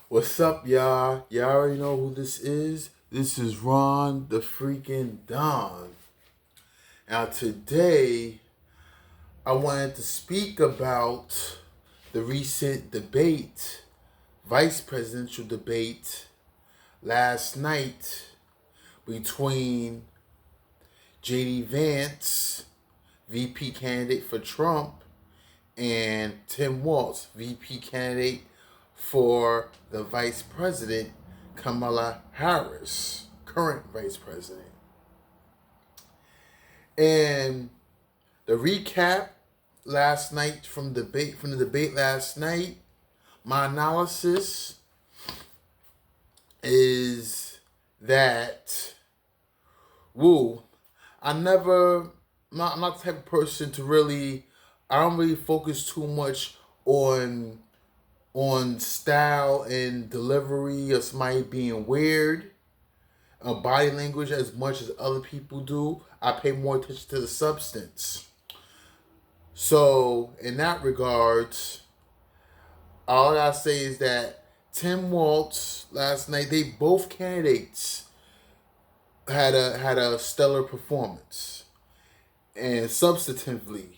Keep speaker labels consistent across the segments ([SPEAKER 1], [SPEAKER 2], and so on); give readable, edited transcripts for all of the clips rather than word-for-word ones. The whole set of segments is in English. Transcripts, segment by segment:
[SPEAKER 1] What's up, y'all? Y'all already know who this is. This is Ron the freaking Don. Now, today, I wanted to speak about the recent debate, vice presidential debate, last night between J.D. Vance, VP candidate for Trump, and Tim Waltz, VP candidate for the vice president, Kamala Harris, current vice president. And the recap last night from the debate last night, my analysis is that I'm not the type of person to really, I don't really focus too much on style and delivery of somebody being weird, body language as much as other people do. I pay more attention to the substance. So in that regards, all I say is that Tim Waltz last night, they both candidates had a stellar performance and substantively,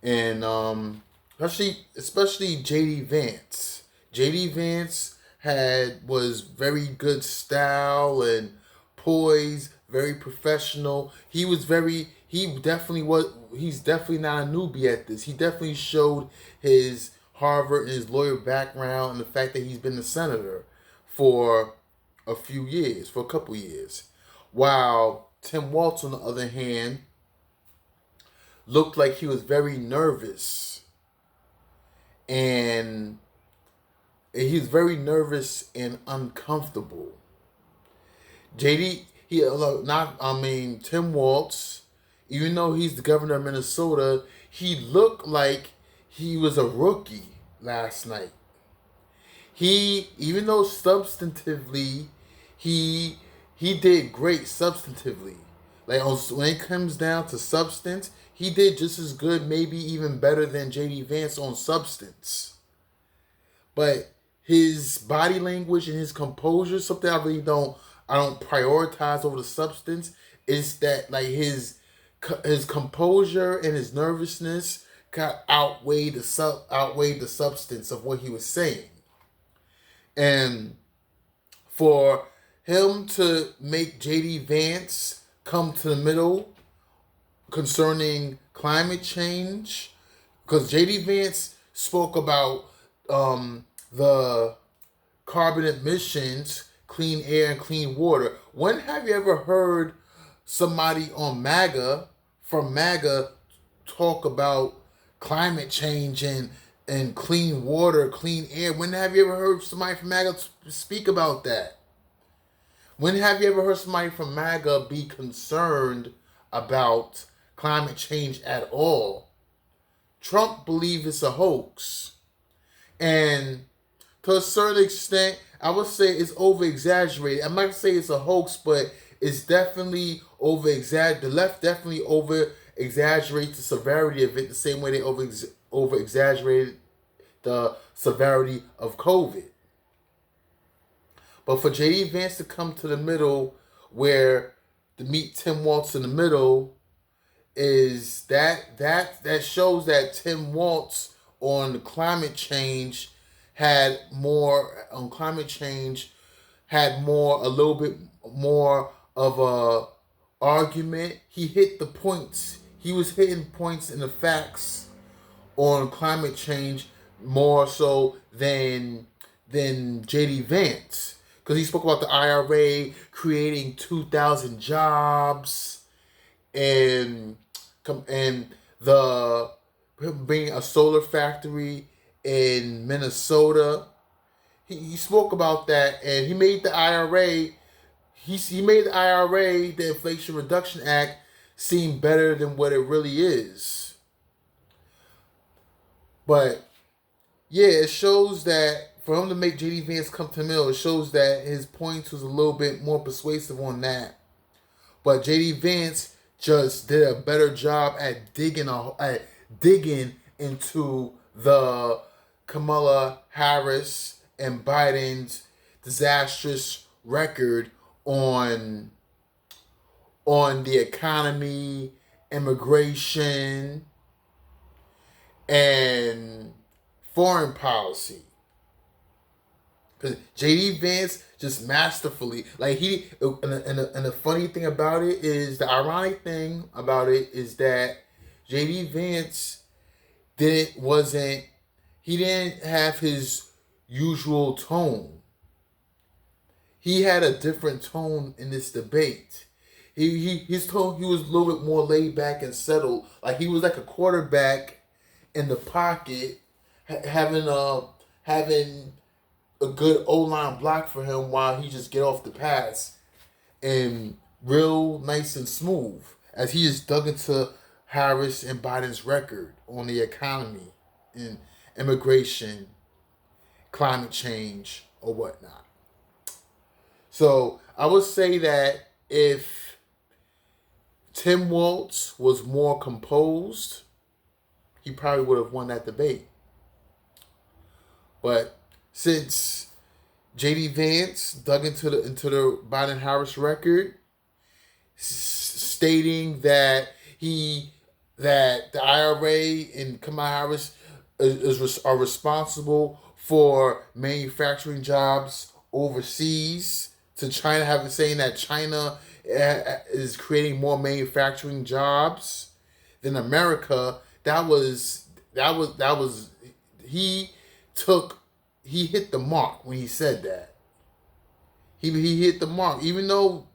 [SPEAKER 1] and especially JD Vance. JD Vance was very good style and poise, very professional. He's definitely not a newbie at this. He definitely showed his Harvard and his lawyer background and the fact that he's been a senator for for a couple years. While Tim Waltz, on the other hand, looked like he was very nervous, and he was very nervous and uncomfortable. Tim Waltz, even though he's the governor of Minnesota, he looked like he was a rookie last night. Even though substantively, he did great substantively. Like when it comes down to substance, he did just as good, maybe even better than JD Vance on substance. But his body language and his composure, something I don't prioritize over the substance, is that like his composure and his nervousness outweighed the substance of what he was saying. And for him to make JD Vance come to the middle concerning climate change, because JD Vance spoke about the carbon emissions, clean air, and clean water. When have you ever heard somebody from MAGA talk about climate change and clean water, clean air? When have you ever heard somebody from MAGA speak about that? When have you ever heard somebody from MAGA be concerned about climate change at all? Trump believes it's a hoax. And to a certain extent, I would say it's over-exaggerated. I'm not going to say it's a hoax, but it's definitely over-exaggerated. The left definitely over-exaggerates the severity of it the same way they over-exaggerated the severity of COVID. But for J.D. Vance to come to the middle, to meet Tim Waltz in the middle, is that shows that Tim Waltz on climate change had a little bit more of a argument. He hit the points. He was hitting points in the facts on climate change more so than J.D. Vance, because he spoke about the IRA creating 2,000 jobs and the being a solar factory in Minnesota. He spoke about that, and he made the IRA. He made the IRA, the Inflation Reduction Act, seem better than what it really is. But yeah, it shows that for him to make J.D. Vance come to the middle, it shows that his points was a little bit more persuasive on that. But J.D. Vance just did a better job at digging into the Kamala Harris and Biden's disastrous record on the economy, immigration, and foreign policy. Because J.D. Vance just masterfully, like and the funny thing about it is, the ironic thing about it is that J.D. Vance he didn't have his usual tone. He had a different tone in this debate. His tone, he was a little bit more laid back and settled. Like he was like a quarterback in the pocket, having a good O-line block for him while he just get off the pass, and real nice and smooth as he just dug into Harris and Biden's record on the economy and immigration, climate change, or whatnot. So I would say that if Tim Waltz was more composed, he probably would have won that debate. But since J.D. Vance dug into the Biden-Harris record, stating that the IRA and Kamala Harris are responsible for manufacturing jobs overseas, to China, saying that China is creating more manufacturing jobs than America. He hit the mark when he said that. He hit the mark, even though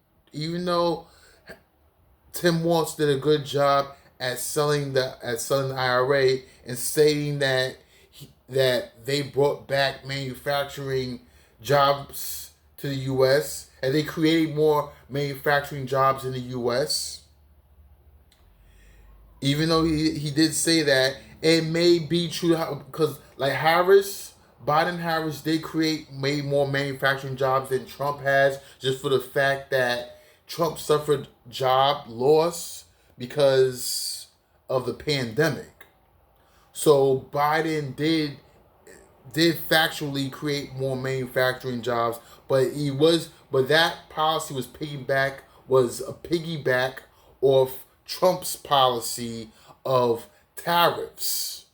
[SPEAKER 1] Tim Waltz did a good job at selling the IRA and stating that they brought back manufacturing jobs to the U.S. and they created more manufacturing jobs in the U.S. Even though he did say that, it may be true because like Biden-Harris did made more manufacturing jobs than Trump has, just for the fact that Trump suffered job loss because of the pandemic. So Biden did factually create more manufacturing jobs, but that policy was a piggyback off Trump's policy of tariffs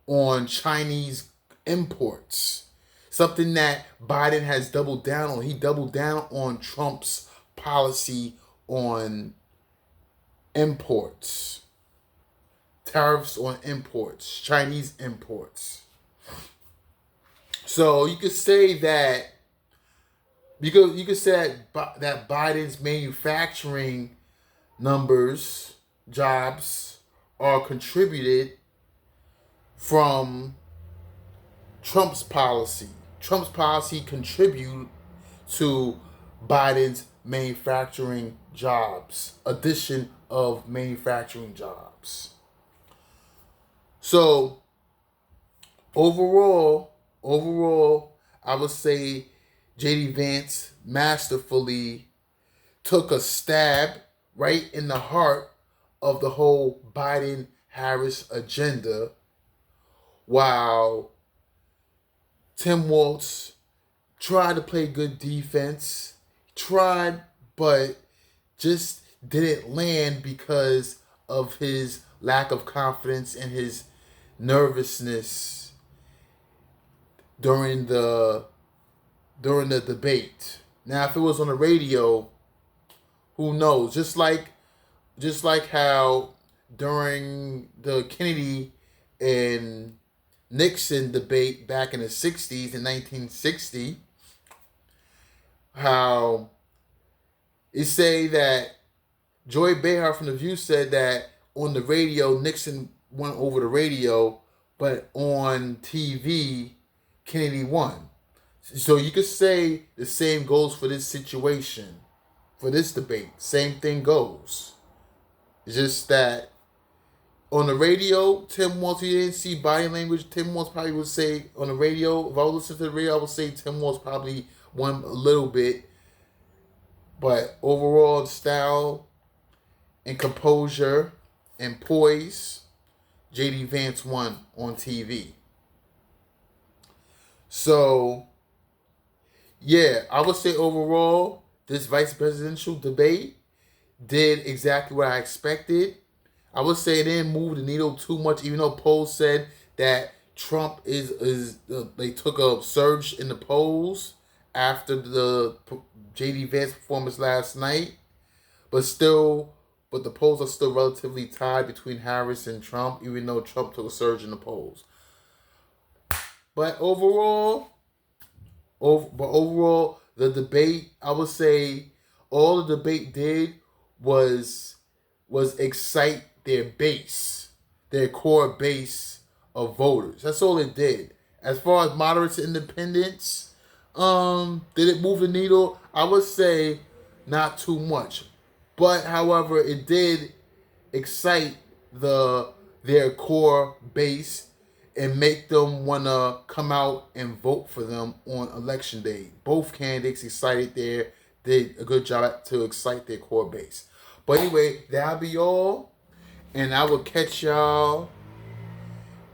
[SPEAKER 1] on Chinese imports. Something that Biden has doubled down on. He doubled down on Trump's policy on imports. Tariffs on imports, Chinese imports. So you could say that that Biden's manufacturing numbers, jobs, are contributed from Trump's policy. Trump's policy contribute to Biden's manufacturing jobs, addition of manufacturing jobs. So overall, I would say J.D. Vance masterfully took a stab right in the heart of the whole Biden-Harris agenda, while Tim Waltz tried to play good defense, but just didn't land because of his lack of confidence and his nervousness during the debate. Now, if it was on the radio, who knows? Just like how during the Kennedy and Nixon debate back in the 60s, in 1960, how it say that Joy Behar from The View said that on the radio, Nixon won over the radio, but on TV, Kennedy won. So you could say the same goes for this situation, for this debate. Same thing goes. It's just that on the radio, Tim Waltz, you didn't see body language. Tim Waltz probably would say on the radio, if I would listen to the radio, I would say Tim Waltz probably won a little bit. But overall style and composure and poise, J.D. Vance won on TV. So Yeah, I would say overall, this vice presidential debate did exactly what I expected. I would say it didn't move the needle too much, even though polls said that Trump is they took a surge in the polls after the JD Vance performance last night, but still, but the polls are still relatively tied between Harris and Trump, even though Trump took a surge in the polls. But overall, the debate, I would say, all the debate did was excite their base, their core base of voters. That's all it did. As far as moderates and independents, did it move the needle? I would say not too much. But however, it did excite their core base and make them want to come out and vote for them on election day. Both candidates did a good job to excite their core base. But anyway, that'll be all, and I will catch y'all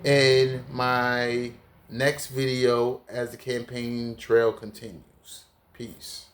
[SPEAKER 1] in my next video as the campaign trail continues. Peace.